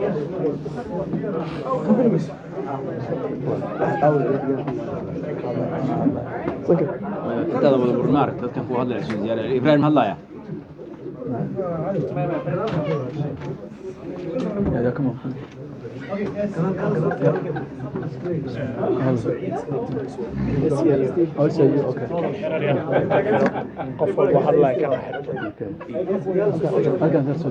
Inta wada burmaar dadkan ku hadlayso ziyaare Ibrahim hadlaya ya come on also you okay qof walba hadlaya kana halkan ka soo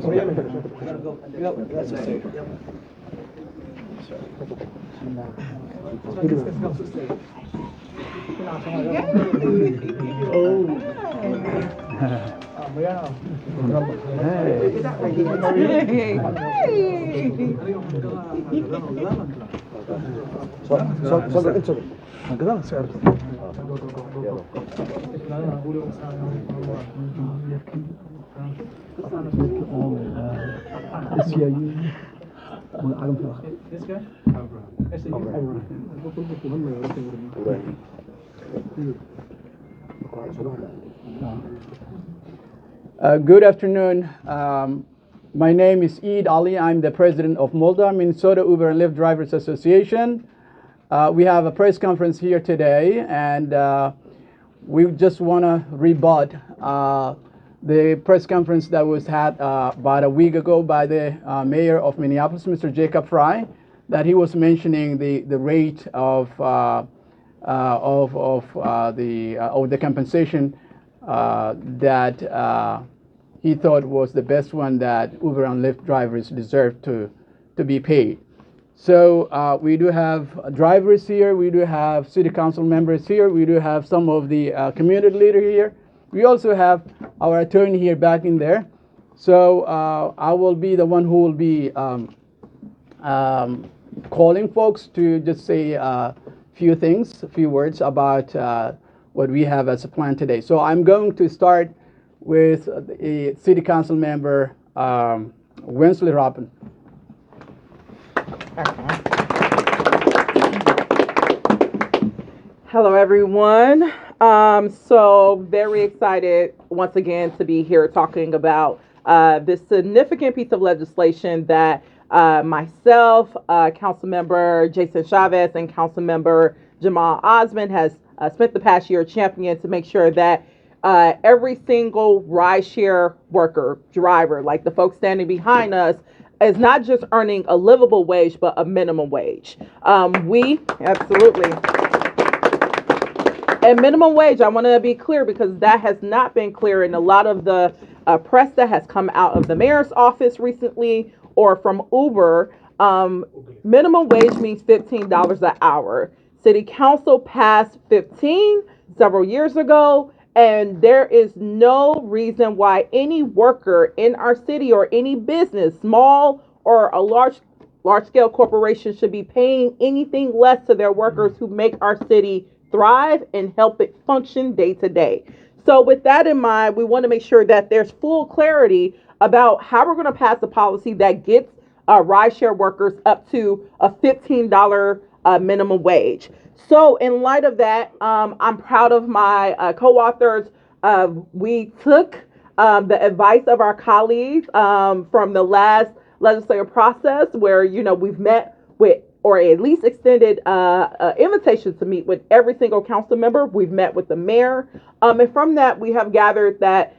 Good afternoon. My name is Eid Ali. I'm the president of MULDA, Minnesota Uber and LYFT Drivers Association. We have a press conference here today, and we just want to rebut the press conference that was had about a week ago by the mayor of Minneapolis, Mr. Jacob Fry, that he was mentioning the rate of the compensation that he thought was the best one that Uber and LYFT drivers deserve to be paid. So we do have drivers here, we do have city council members here, we do have some of the community leader here. We also have our attorney here back in there. So I will be the one who will be calling folks to just say a few words about what we have as a plan today. So I'm going to start with a city council member, Wensley Robin. Hello, everyone. So very excited once again to be here talking about this significant piece of legislation that myself, Councilmember Jason Chavez, and Councilmember Jamal Osmond has spent the past year championing to make sure that every single rideshare worker, driver, like the folks standing behind us, is not just earning a livable wage, but a minimum wage. Absolutely. And minimum wage, I want to be clear because that has not been clear in a lot of the press that has come out of the mayor's office recently or from Uber. Minimum wage means $15 an hour. City Council passed 15 several years ago, and there is no reason why any worker in our city or any business, small or a large-scale corporation, should be paying anything less to their workers who make our city thrive and help it function day to day. So with that in mind, we want to make sure that there's full clarity about how we're going to pass a policy that gets rideshare workers up to a $15 minimum wage. So in light of that, I'm proud of my co-authors. We took the advice of our colleagues from the last legislative process where, we've met with, or at least extended invitation to meet with every single council member. We've met with the mayor. And from that, we have gathered that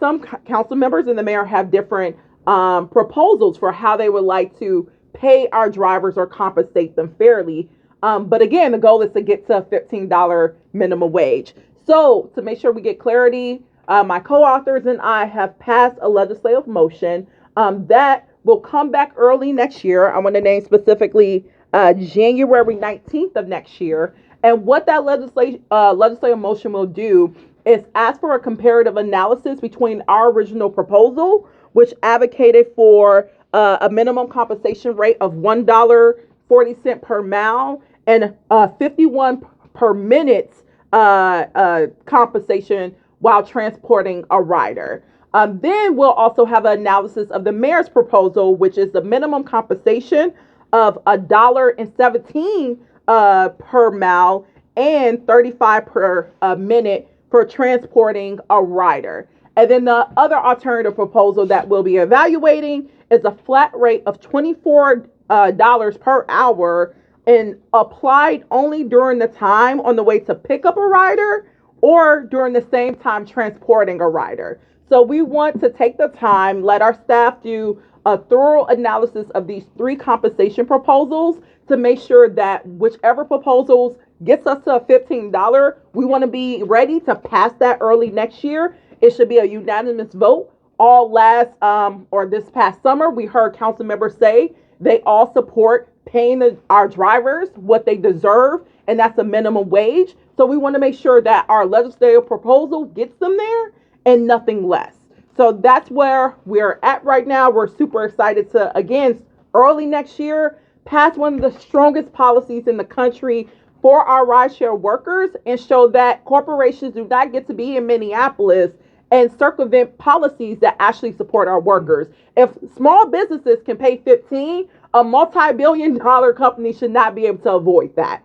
some council members and the mayor have different proposals for how they would like to pay our drivers or compensate them fairly. But again, the goal is to get to a $15 minimum wage. So to make sure we get clarity, my co-authors and I have passed a legislative motion that will come back early next year. I want to name specifically January 19th of next year. And what that legislative motion will do is ask for a comparative analysis between our original proposal, which advocated for a minimum compensation rate of $1.40 per mile and 51 per minute compensation while transporting a rider. Then we'll also have an analysis of the mayor's proposal, which is the minimum compensation of $1.17 per mile and 35 per minute for transporting a rider. And then the other alternative proposal that we'll be evaluating is a flat rate of $24 per hour and applied only during the time on the way to pick up a rider or during the same time transporting a rider. So we want to take the time, let our staff do a thorough analysis of these three compensation proposals to make sure that whichever proposals gets us to a $15, we want to be ready to pass that early next year. It should be a unanimous vote. This past summer, we heard council members say they all support paying our drivers what they deserve, and that's a minimum wage. So we want to make sure that our legislative proposal gets them there and nothing less. So that's where we're at right now. We're super excited to, again, early next year, pass one of the strongest policies in the country for our rideshare workers and show that corporations do not get to be in Minneapolis and circumvent policies that actually support our workers. If small businesses can pay 15, a multi-billion-dollar company should not be able to avoid that.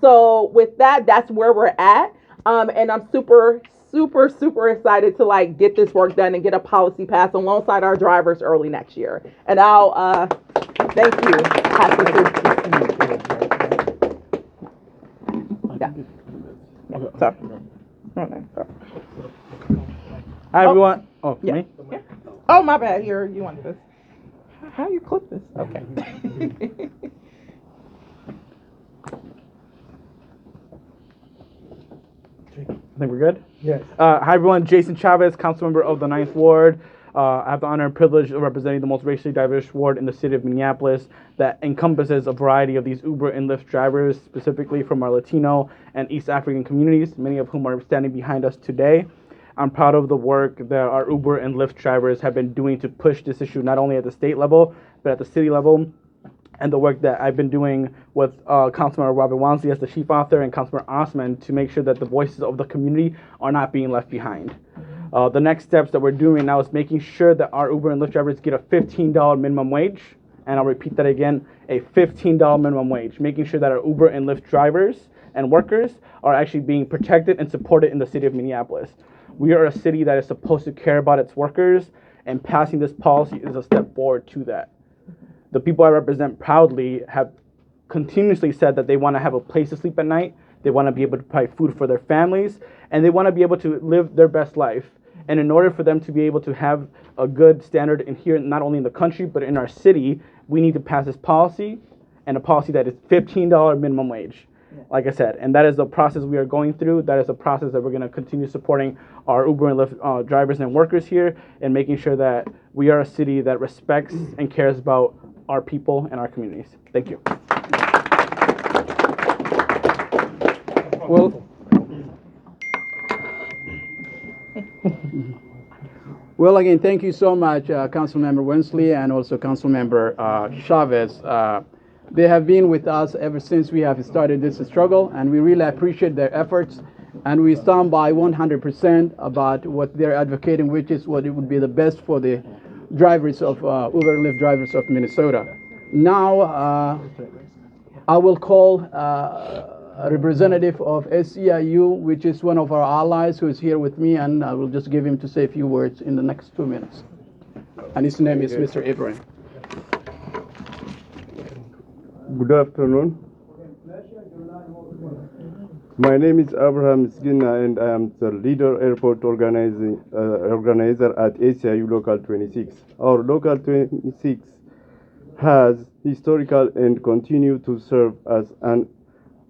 So with that, that's where we're at. And I'm super excited to get this work done and get a policy passed alongside our drivers early next year. And I'll thank you. Sorry. Hi, everyone. Oh, yeah. me? Yeah. Oh, my bad. Here, you want this? How you clip this? Okay. I think we're good? Yes. Hi, everyone. Jason Chavez, council member of the 9th Ward. I have the honor and privilege of representing the most racially diverse ward in the city of Minneapolis that encompasses a variety of these Uber and Lyft drivers, specifically from our Latino and East African communities, many of whom are standing behind us today. I'm proud of the work that our Uber and Lyft drivers have been doing to push this issue not only at the state level, but at the city level, and the work that I've been doing with Councilmember Robert Wansley as the chief author and Councilmember Osman to make sure that the voices of the community are not being left behind. The next steps that we're doing now is making sure that our Uber and Lyft drivers get a $15 minimum wage, and I'll repeat that again, a $15 minimum wage, making sure that our Uber and Lyft drivers and workers are actually being protected and supported in the city of Minneapolis. We are a city that is supposed to care about its workers, and passing this policy is a step forward to that. The people I represent proudly have continuously said that they want to have a place to sleep at night, they want to be able to provide food for their families, and they want to be able to live their best life. And in order for them to be able to have a good standard in here, not only in the country, but in our city, we need to pass this policy, and a policy that is $15 minimum wage. Like I said, and that is the process we are going through. That is a process that we're going to continue supporting our Uber and Lyft drivers and workers here, and making sure that we are a city that respects and cares about our people and our communities. Thank you. Well, again, thank you so much, Councilmember Wensley and also Councilmember Chavez. They have been with us ever since we have started this struggle, and we really appreciate their efforts. And we stand by 100% about what they're advocating, which is what it would be the best for the drivers of Uber and Lyft drivers of Minnesota. Now, I will call a representative of SEIU, which is one of our allies, who is here with me, and I will just give him to say a few words in the next 2 minutes. And his name is Mr. Ibrahim. Good afternoon. My name is Abraham Skina, and I am the leader airport organizer at ACIU Local 26. Our Local 26 has historical and continue to serve as an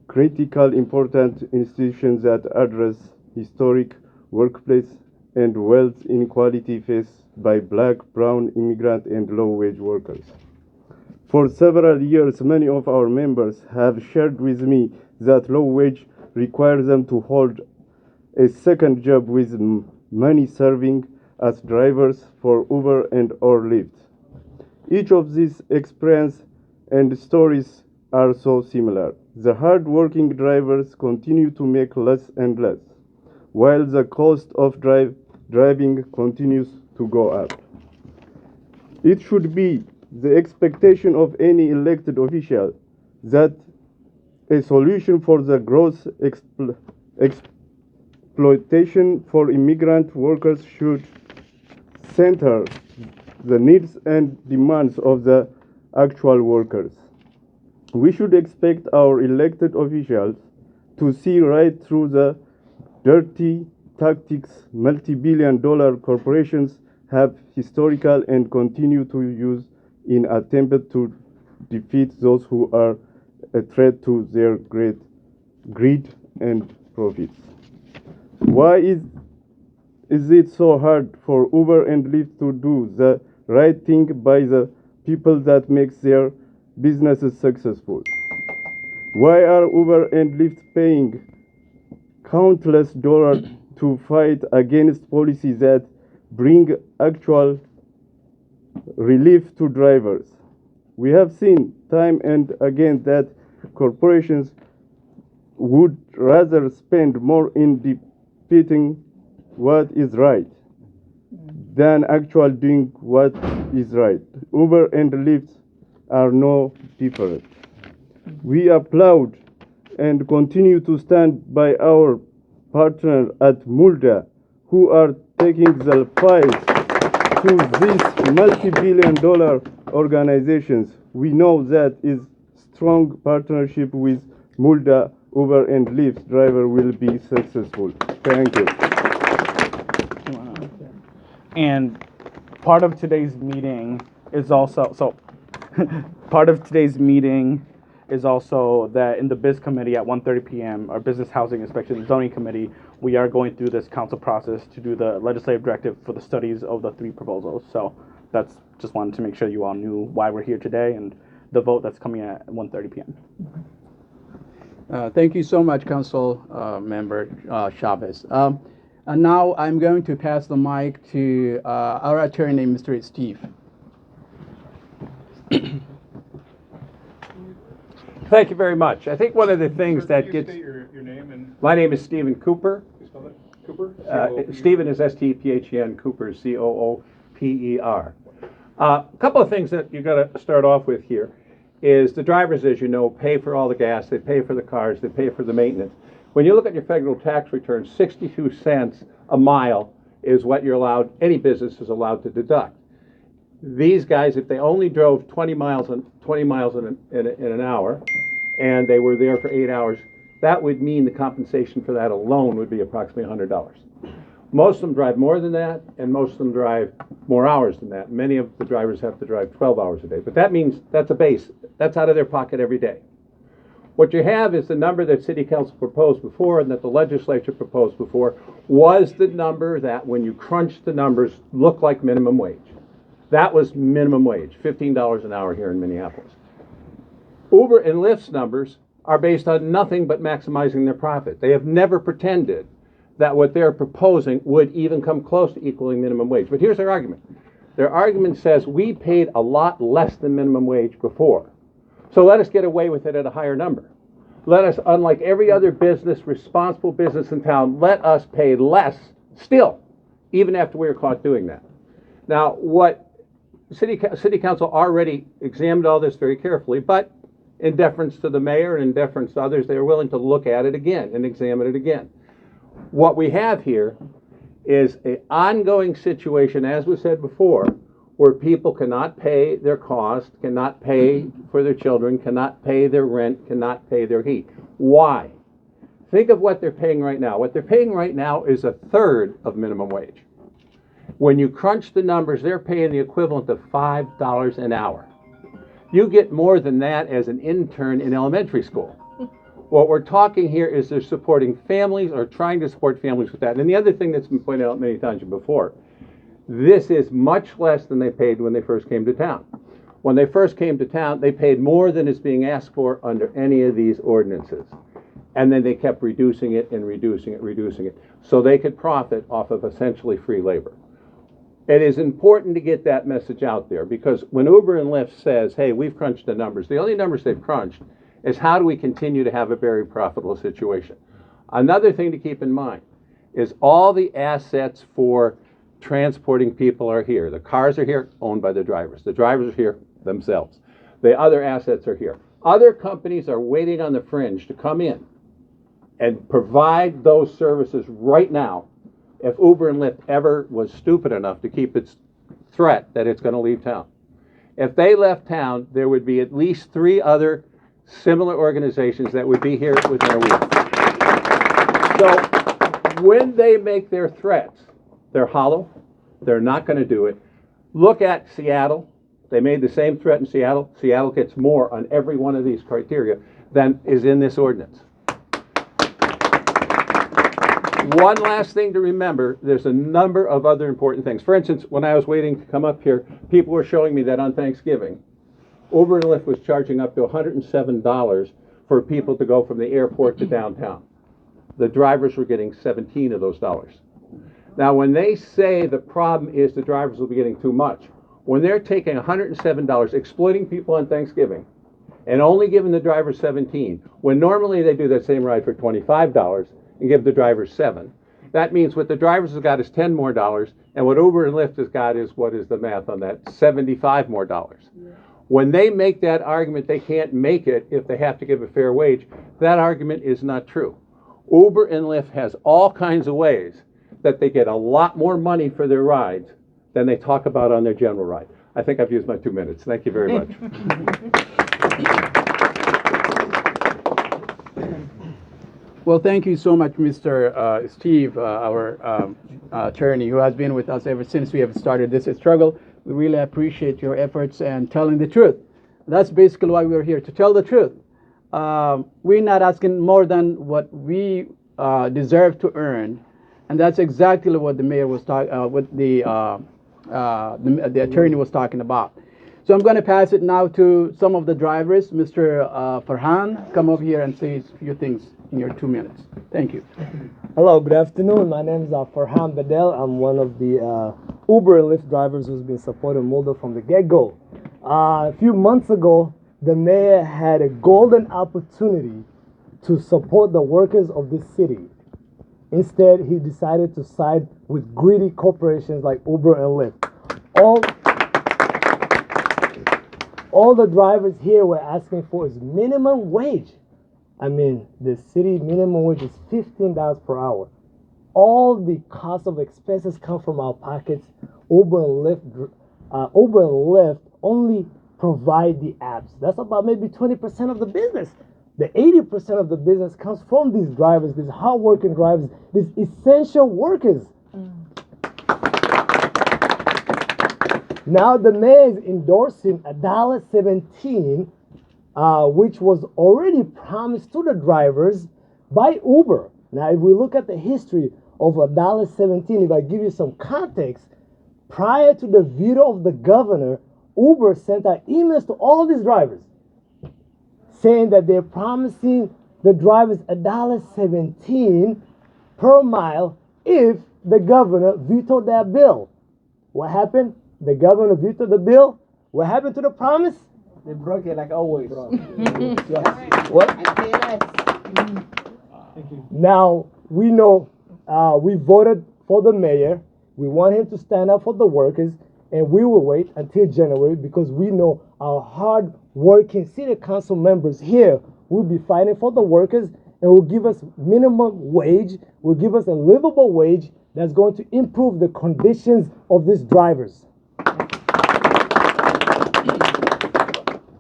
critical, important institution that address historic workplace and wealth inequality faced by Black, brown, immigrant, and low-wage workers. For several years, many of our members have shared with me that low wage requires them to hold a second job, with many serving as drivers for Uber and or Lyft. Each of these experiences and stories are so similar. The hard-working drivers continue to make less and less, while the cost of driving continues to go up. It should be the expectation of any elected official that a solution for the gross exploitation for immigrant workers should center the needs and demands of the actual workers. We should expect our elected officials to see right through the dirty tactics multi-billion-dollar corporations have historical and continue to use in attempt to defeat those who are a threat to their great greed and profits. Why is it so hard for Uber and Lyft to do the right thing by the people that makes their businesses successful? Why are Uber and Lyft paying countless dollars to fight against policies that bring actual relief to drivers? We have seen time and again that corporations would rather spend more in defeating what is right than actually doing what is right. Uber and Lyft are no different. We applaud and continue to stand by our partner at MULDA, who are taking the fight to these multi-billion-dollar organizations. We know that is strong partnership with MULDA, Uber and Lyft driver will be successful. Thank you. And part of today's meeting is also, part of today's meeting is also that in the BIZ committee at 1:30 p.m., our Business Housing Inspection and Zoning Committee, we are going through this council process to do the legislative directive for the studies of the 3 proposals. So that's just wanted to make sure you all knew why we're here today and the vote that's coming at 1:30 p.m. Thank you so much, Council Member Chavez. And now I'm going to pass the mic to our attorney, Mr. Steve. Thank you very much. I think one of the things that gets... Your name and... My name is Stephen Cooper. You spell that? Cooper? Stephen is S-T-P-H-E-N, Cooper is C-O-O-P-E-R. A couple of things that you got to start off with here is the drivers, as you know, pay for all the gas, they pay for the cars, they pay for the maintenance. When you look at your federal tax return, 62 cents a mile is what you're allowed, any business is allowed to deduct. These guys, if they only drove 20 miles in an hour, and they were there for 8 hours, that would mean the compensation for that alone would be approximately $100. Most of them drive more than that, and most of them drive more hours than that. Many of the drivers have to drive 12 hours a day, but that means that's a base. That's out of their pocket every day. What you have is the number that City Council proposed before and that the legislature proposed before was the number that, when you crunch the numbers, looked like minimum wage. That was minimum wage, $15 an hour here in Minneapolis. Uber and Lyft's numbers are based on nothing but maximizing their profit. They have never pretended that what they're proposing would even come close to equaling minimum wage. But here's their argument. Their argument says we paid a lot less than minimum wage before, so let us get away with it at a higher number. Let us, unlike every other business, responsible business in town, let us pay less still, even after we were caught doing that. Now, what City Council already examined all this very carefully, but in deference to the mayor and in deference to others, they are willing to look at it again and examine it again. What we have here is an ongoing situation, as was said before, where people cannot pay their cost, cannot pay for their children, cannot pay their rent, cannot pay their heat. Why? Think of what they're paying right now. What they're paying right now is a third of minimum wage. When you crunch the numbers, they're paying the equivalent of $5 an hour. You get more than that as an intern in elementary school. What we're talking here is they're supporting families or trying to support families with that. And the other thing that's been pointed out many times before, this is much less than they paid when they first came to town. When they first came to town, they paid more than is being asked for under any of these ordinances. And then they kept reducing it and reducing it, so they could profit off of essentially free labor. It is important to get that message out there, because when Uber and Lyft says, hey, we've crunched the numbers, the only numbers they've crunched is how do we continue to have a very profitable situation. Another thing to keep in mind is all the assets for transporting people are here. The cars are here, owned by the drivers. The drivers are here themselves. The other assets are here. Other companies are waiting on the fringe to come in and provide those services right now if Uber and Lyft ever was stupid enough to keep its threat that it's going to leave town. If they left town, there would be at least 3 other similar organizations that would be here within a week. So when they make their threats, they're hollow. They're not going to do it. Look at Seattle. They made the same threat in Seattle. Seattle gets more on every one of these criteria than is in this ordinance. One last thing to remember, there's a number of other important things. For instance, when I was waiting to come up here, people were showing me that on Thanksgiving, Uber and Lyft was charging up to $107 for people to go from the airport to downtown. The drivers were getting 17 of those dollars. Now, when they say the problem is the drivers will be getting too much, when they're taking $107, exploiting people on Thanksgiving, and only giving the drivers 17, when normally they do that same ride for $25 and give the drivers 7, that means what the drivers have got is 10 more dollars, and what Uber and Lyft has got is, what is the math on that, 75 more dollars. Yeah. When they make that argument, they can't make it if they have to give a fair wage. That argument is not true. Uber and Lyft has all kinds of ways that they get a lot more money for their rides than they talk about on their general ride. I think I've used my 2 minutes. Thank you very much. Well, thank you so much, Mr. Steve, our attorney, who has been with us ever since we have started this struggle. We really appreciate your efforts and telling the truth. That's basically why we're here, to tell the truth. We're not asking more than what we deserve to earn, and that's exactly what the mayor was talking, what the attorney was talking about. So I'm going to pass it now to some of the drivers. Mr. Farhan, come over here and say a few things in your 2 minutes. Thank you. Hello, good afternoon. My name is Farhan Bedel. I'm one of the Uber and Lyft drivers who's been supporting MULDA from the get-go. A few months ago, the mayor had a golden opportunity to support the workers of this city. Instead, he decided to side with greedy corporations like Uber and Lyft. All the drivers here were asking for is minimum wage. I mean, the city minimum wage is $15 per hour. All the cost of expenses come from our pockets. Uber and Lyft only provide the apps. That's about maybe 20% of the business. The 80% of the business comes from these drivers, these hardworking drivers, these essential workers. Now the mayor is endorsing $1.17, which was already promised to the drivers by Uber. Now, if we look at the history of $1.17, if I give you some context, prior to the veto of the governor, Uber sent out emails to all these drivers saying that they're promising the drivers $1.17 per mile if the governor vetoed that bill. What happened? The governor vetoed the bill. What happened to the promise? They broke it like always. Yes. What? Now, we know we voted for the mayor. We want him to stand up for the workers, and we will wait until January because we know our hard-working city council members here will be fighting for the workers and will give us minimum wage, will give us a livable wage that's going to improve the conditions of these drivers.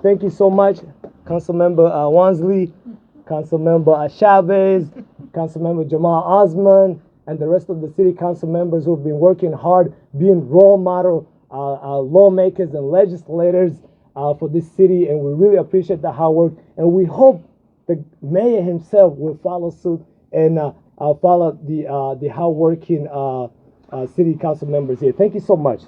Thank you so much, Councilmember Wansley, Councilmember Chavez, Councilmember Jamal Osman, and the rest of the city council members who've been working hard, being role model lawmakers and legislators for this city, and we really appreciate the hard work. And we hope the mayor himself will follow suit and follow the hard-working city council members here. Thank you so much.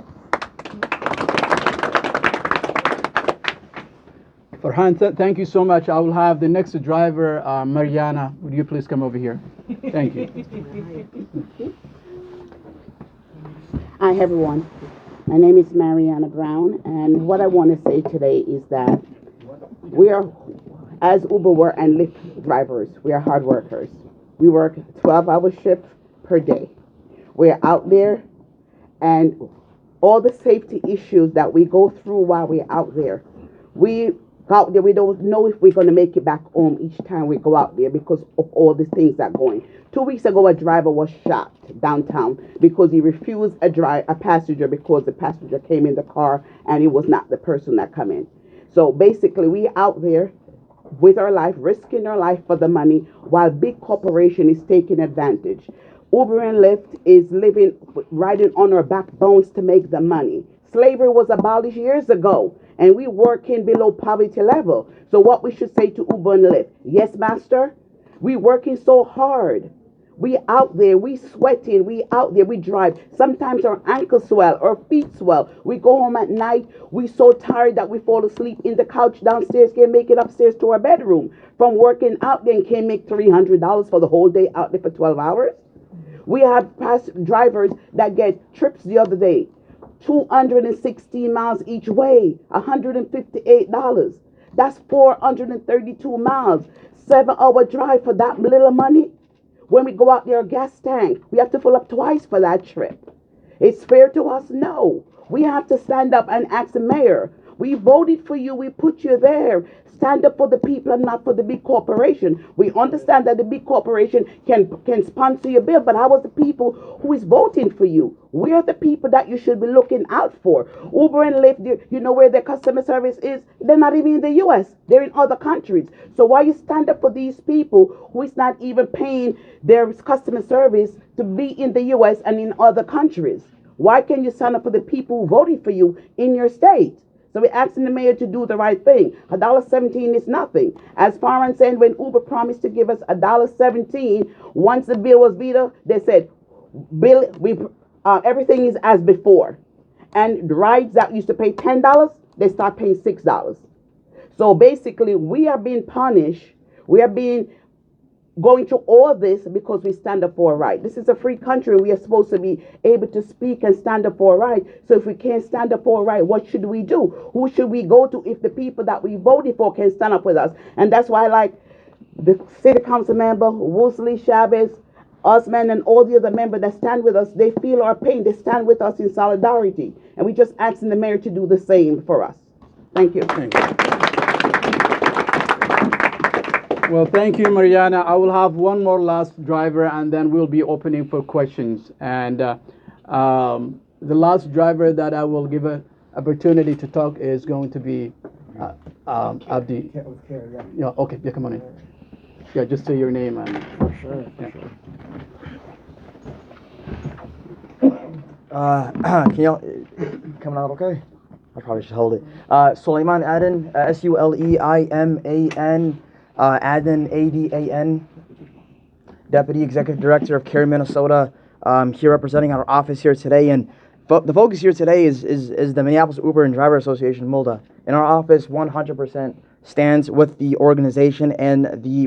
Farhan, thank you so much. I will have the next driver, Mariana. Would you please come over here? Thank you. Hi, everyone. My name is Mariana Brown, and what I want to say today is that we are, as Uber and Lyft drivers, we are hard workers. We work 12-hour shifts per day. We're out there, and all the safety issues that we go through while we're out there, we go out there, we don't know if we're going to make it back home each time we go out there because of all the things that are going. 2 weeks ago, a driver was shot downtown because he refused a passenger because the passenger came in the car and it was not the person that come in. So basically, we out there with our life, risking our life for the money, while big corporation is taking advantage. Uber and Lyft is riding on our backbones to make the money. Slavery was abolished years ago, and we working below poverty level. So what we should say to Uber and Lyft? Yes, master, we working so hard. We out there, we sweating, we out there, we drive. Sometimes our ankles swell, our feet swell. We go home at night, we so tired that we fall asleep in the couch downstairs, can't make it upstairs to our bedroom. From working out there and can't make $300 for the whole day out there for 12 hours. We have past drivers that get trips the other day, 216 miles each way, $158. That's 432 miles, 7-hour drive for that little money. When we go out there, gas tank, we have to fill up twice for that trip. It's fair to us? No. We have to stand up and ask the mayor. We voted for you. We put you there. Stand up for the people and not for the big corporation. We understand that the big corporation can sponsor your bill, but how was the people who is voting for you? We are the people that you should be looking out for. Uber and Lyft, you know where their customer service is? They're not even in the U.S. They're in other countries. So why you stand up for these people who is not even paying their customer service to be in the U.S. and in other countries? Why can't you stand up for the people who voted for you in your state? So we're asking the mayor to do the right thing. $1.17 is nothing. As Farron said, when Uber promised to give us $1.17, once the bill was vetoed, they said, "Bill, everything is as before." And the rides that used to pay $10, they start paying $6. So basically, we are being punished. We are being going through all this because we stand up for a right. This is a free country. We are supposed to be able to speak and stand up for a right. So if we can't stand up for a right, what should we do? Who should we go to if the people that we voted for can stand up with us? And that's why, like the city council member, Wolseley, Chavez, Osman, and all the other members that stand with us, they feel our pain. They stand with us in solidarity. And we just asking the mayor to do the same for us. Thank you. Thank you. Well, thank you, Mariana. I will have one more last driver, and then we'll be opening for questions. And the last driver that I will give an opportunity to talk is going to be Abdi. Yeah, okay, yeah, come on in. Yeah, just say your name. And, Sure. Can y'all coming out okay? I probably should hold it. Suleiman Aden, Suleiman, Aden, A-D-A-N, Deputy Executive Director of Carey, Minnesota. Here representing our office here today, and the focus here today is the Minneapolis Uber and Driver Association, MULDA. And our office 100% stands with the organization and the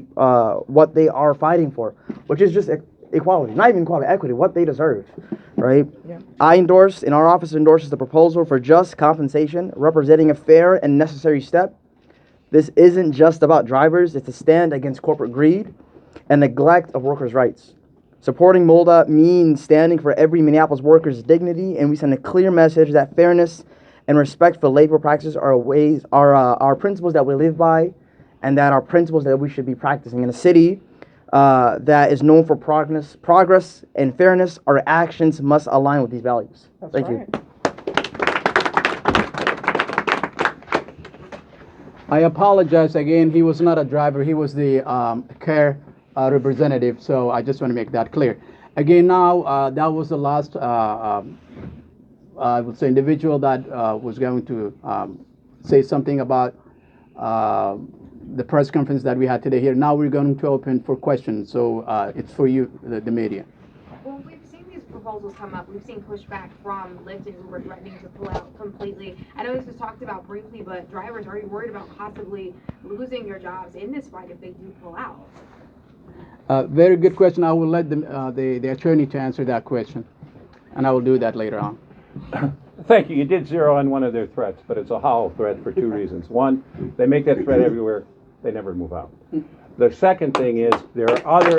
what they are fighting for, which is just equality, not even equality, equity, what they deserve, right? Yeah. Our office endorses the proposal for just compensation, representing a fair and necessary step. This isn't just about drivers, it's a stand against corporate greed and neglect of workers' rights. Supporting MULDA means standing for every Minneapolis worker's dignity, and we send a clear message that fairness and respect for labor practices are principles that we live by, and that are principles that we should be practicing. In a city that is known for progress and fairness, our actions must align with these values. Thank you. I apologize again. He was not a driver. He was the care representative. So I just want to make that clear. Again, now that was the last, I would say, individual that was going to say something about the press conference that we had today here. Now we're going to open for questions. So it's for you, the media. Well, we've seen these proposals come up. We've seen pushback from Lyft and Uber threatening to pull out completely. I know this was talked about briefly, but drivers are worried about possibly losing their jobs in this fight if they do pull out. Very good question. I will let the attorney to answer that question, and I will do that later on. Thank you. You did zero on one of their threats, but it's a hollow threat for two reasons. One, they make that threat everywhere. They never move out. The second thing is there are other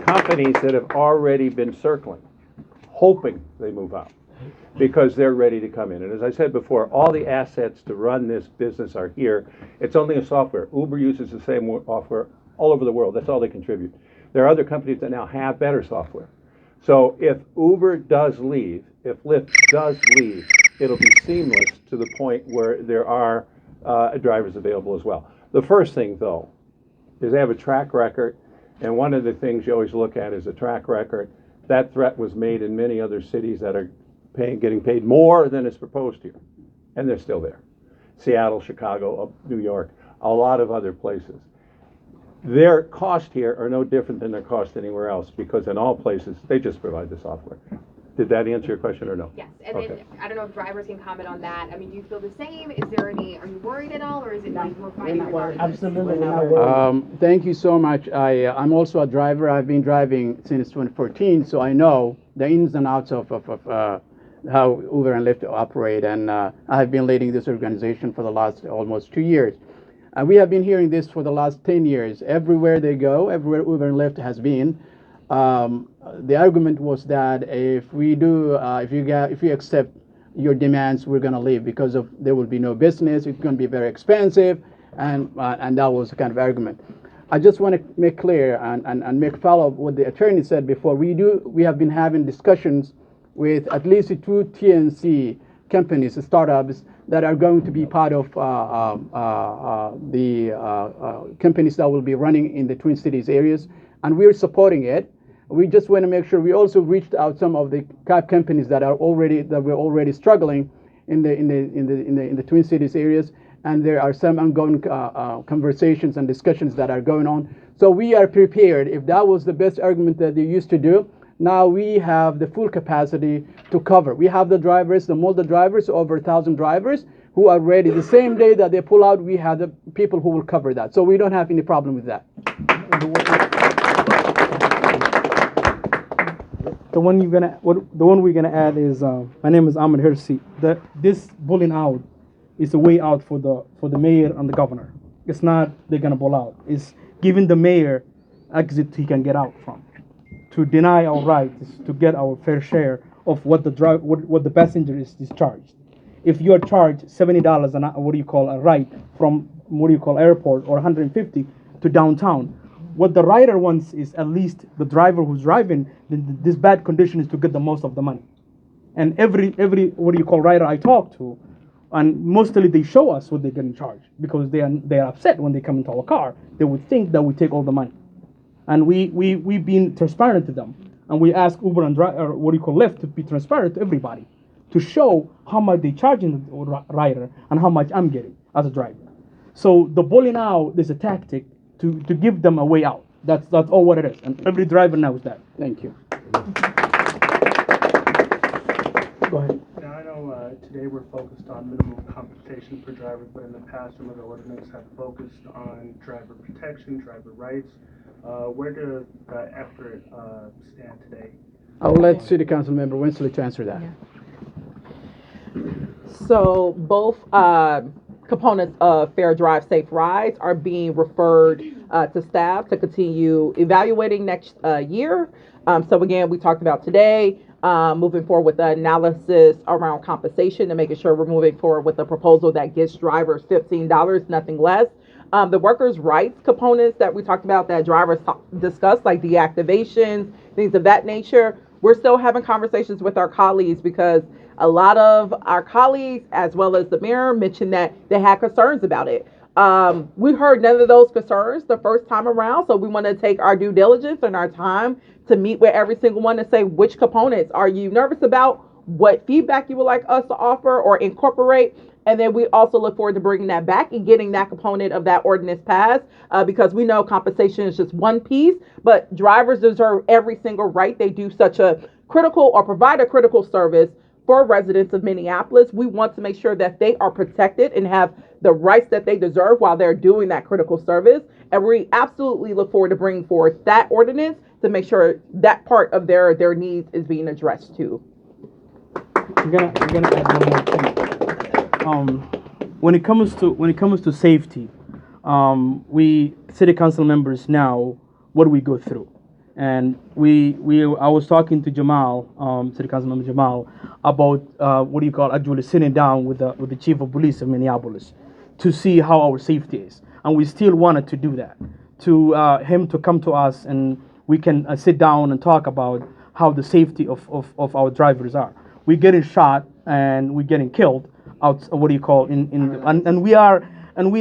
companies that have already been circling, hoping they move out. because they're ready to come in. And as I said before, all the assets to run this business are here. It's only a software. Uber uses the same software all over the world. That's all they contribute. There are other companies that now have better software. So if Uber does leave, if Lyft does leave, it'll be seamless to the point where there are drivers available as well. The first thing, though, is they have a track record, and one of the things you always look at is a track record. That threat was made in many other cities that are getting paid more than is proposed here, and they're still there. Seattle, Chicago, New York, a lot of other places. Their cost here are no different than their cost anywhere else, because in all places, they just provide the software. Did that answer your question or no? Yes, and Okay. then I don't know if drivers can comment on that. I mean, do you feel the same? Is there any, are you worried at all, or is it like we're fighting regardless? Absolutely not. Thank you so much. I'm also a driver. I've been driving since 2014, so I know the ins and outs of how Uber and Lyft operate, and I have been leading this organization for the last almost 2 years. We have been hearing this for the last 10 years. Everywhere they go, everywhere Uber and Lyft has been, the argument was that if you accept your demands, we're going to leave because there will be no business. It's going to be very expensive, and that was the kind of argument. I just want to make clear and make follow up what the attorney said before. We have been having discussions with at least 2 TNC companies, startups that are going to be part of the companies that will be running in the Twin Cities areas, and we're supporting it. We just want to make sure. We also reached out some of the cab companies that were already struggling in the Twin Cities areas, and there are some ongoing conversations and discussions that are going on. So we are prepared. If that was the best argument that they used to do, now we have the full capacity to cover. We have the drivers, the MULDA drivers, over 1,000 drivers who are ready. The same day that they pull out, we have the people who will cover that. So we don't have any problem with that. The one we're gonna add is my name is Ahmed Hirsi. This pulling out is a way out for the mayor and the governor. It's not they're gonna pull out. It's giving the mayor exit he can get out from. To deny our right is to get our fair share of what the passenger is charged. If you are charged $70 an hour, a ride from airport, or $150 to downtown, what the rider wants is at least the driver who's driving this bad condition is to get the most of the money. And every rider I talk to, and mostly they show us what they're getting charged because they are upset when they come into our car. They would think that we take all the money. And we've been transparent to them, and we ask Uber and Lyft to be transparent to everybody, to show how much they charging the rider and how much I'm getting as a driver. So the bullying out is a tactic to give them a way out. That's all what it is, and every driver knows that. Thank you. Go ahead. Now, I know today we're focused on minimum compensation for drivers, but in the past, some of the ordinances have focused on driver protection, driver rights. Where does that effort stand today? I'll let City Council Member Winsley to answer that. Yeah. So both components of Fair Drive Safe Rides are being referred to staff to continue evaluating next year. So again, we talked about today moving forward with the analysis around compensation and making sure we're moving forward with a proposal that gets drivers $15, nothing less. The workers' rights components that we talked about that drivers discussed, like deactivations, things of that nature, we're still having conversations with our colleagues because a lot of our colleagues, as well as the mayor, mentioned that they had concerns about it. We heard none of those concerns the first time around, so we want to take our due diligence and our time to meet with every single one and say which components are you nervous about, what feedback you would like us to offer or incorporate. And then we also look forward to bringing that back and getting that component of that ordinance passed because we know compensation is just one piece, but drivers deserve every single right. They do such a critical or provide a critical service for residents of Minneapolis. We want to make sure that they are protected and have the rights that they deserve while they're doing that critical service. And we absolutely look forward to bringing forward that ordinance to make sure that part of their needs is being addressed too. I'm gonna add one more thing. When it comes to safety, we city council members now, what do we go through? And I was talking to Jamal, City Councilmember Jamal, about actually sitting down with the chief of police of Minneapolis to see how our safety is, and we still wanted to do that. To him to come to us and we can sit down and talk about how the safety of our drivers are. We're getting shot and we're getting killed out. And we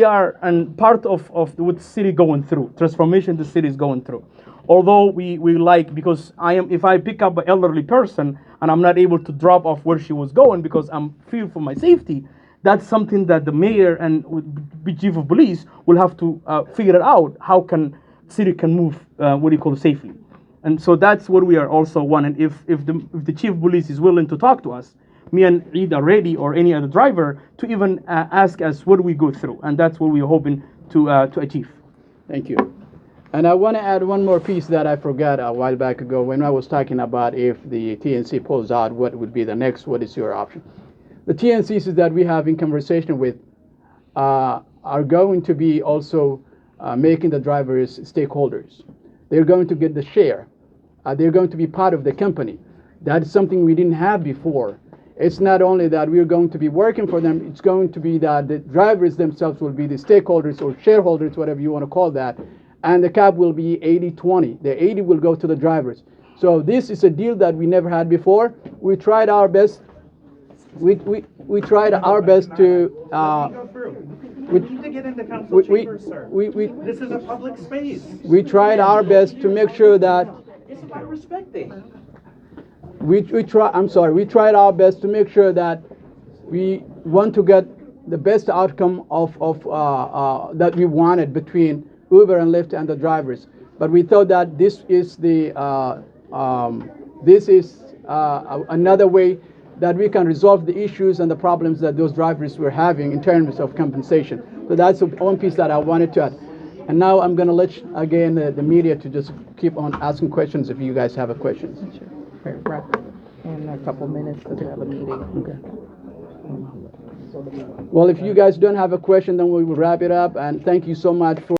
are part of what the city going through, transformation the city is going through. Although we like, because if I pick up an elderly person and I'm not able to drop off where she was going because I'm fear for my safety, that's something that the mayor and chief of police will have to figure it out. How can city can move safely? And so that's what we are also wanting. If the chief of police is willing to talk to us, me and Eid are ready, or any other driver, to even ask us what we go through, and that's what we're hoping to achieve. Thank you. And I want to add one more piece that I forgot a while back ago when I was talking about if the TNC pulls out, what would be the next, what is your option? The TNCs that we have in conversation with are going to be also making the drivers stakeholders. They're going to get the share. They're going to be part of the company. That's something we didn't have before. It's not only that we're going to be working for them, it's going to be that the drivers themselves will be the stakeholders or shareholders, whatever you want to call that, and the cap will be 80-20. The 80 will go to the drivers. So this is a deal that we never had before. We tried our best. We tried our best to. We need to get into council chambers, sir. This is a public space. We tried our best to make sure that. It's about respecting. We tried our best to make sure that we want to get the best outcome of that we wanted between Uber and Lyft and the drivers. But we thought that this is another way that we can resolve the issues and the problems that those drivers were having in terms of compensation. So that's one piece that I wanted to add. And now I'm going to let again the media to just keep on asking questions if you guys have a questions. Sure. Wrap up in a couple minutes because we have a meeting. Okay. Well, if you guys don't have a question, then we will wrap it up. And thank you so much for